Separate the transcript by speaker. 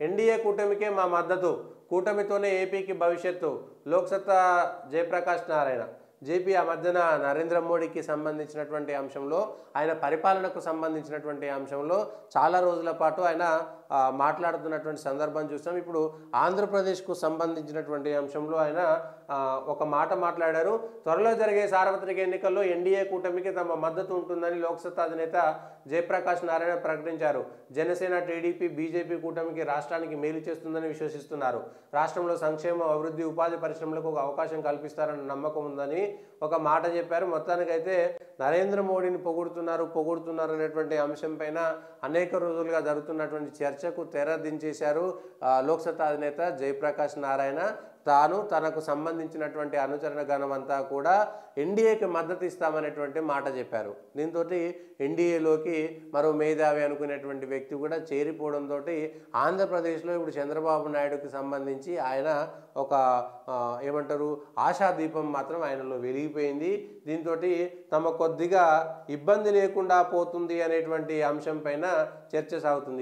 Speaker 1: NDA కూటమికే మా మద్దతు, కూటమితోనే ఏపీకి భవిష్యత్తు, లోక్సత్తా జయప్రకాష్ నారాయణ. జేపీ ఆ మధ్యన నరేంద్ర మోడీకి సంబంధించినటువంటి అంశంలో, ఆయన పరిపాలనకు సంబంధించినటువంటి అంశంలో చాలా రోజుల పాటు ఆయన మాట్లాడుతున్నటువంటి సందర్భం చూసాం. ఇప్పుడు ఆంధ్రప్రదేశ్కు సంబంధించినటువంటి అంశంలో ఆయన ఒక మాట మాట్లాడారు. త్వరలో జరిగే సార్వత్రిక ఎన్నికల్లో ఎన్డీఏ కూటమికి తమ మద్దతు ఉంటుందని లోక్సత్తా అధినేత జయప్రకాష్ నారాయణ ప్రకటించారు. జనసేన, టీడీపీ, బీజేపీ కూటమికి రాష్ట్రానికి మేలు చేస్తుందని విశ్వసిస్తున్నారు. రాష్ట్రంలో సంక్షేమ, అభివృద్ధి, ఉపాధి పరిశ్రమలకు ఒక అవకాశం కల్పిస్తారన్న నమ్మకం ఉందని ఒక మాట చెప్పారు. మొత్తానికైతే నరేంద్ర మోడీని పొగుడుతున్నారు అనేటువంటి అంశం పైన అనేక రోజులుగా జరుగుతున్నటువంటి చర్చకు తెర దించేశారు లోక్సత్తా అధినేత జయప్రకాష్ నారాయణ. తనకు సంబంధించినటువంటి అనుచరణ గణం అంతా కూడా ఎన్డీఏకి మద్దతు ఇస్తామనేటువంటి మాట చెప్పారు. దీంతో ఎన్డీఏలోకి మరో మేధావి అనుకునేటువంటి వ్యక్తి కూడా చేరిపోవడంతో ఆంధ్రప్రదేశ్లో ఇప్పుడు చంద్రబాబు నాయుడుకి సంబంధించి ఆయన ఒక ఏమంటారు ఆశాదీపం మాత్రం ఆయనలో వెలిగిపోయింది. దీంతో తమ కొద్దిగా ఇబ్బంది లేకుండా పోతుంది అనేటువంటి అంశం పైన చర్చ సాగుతుంది.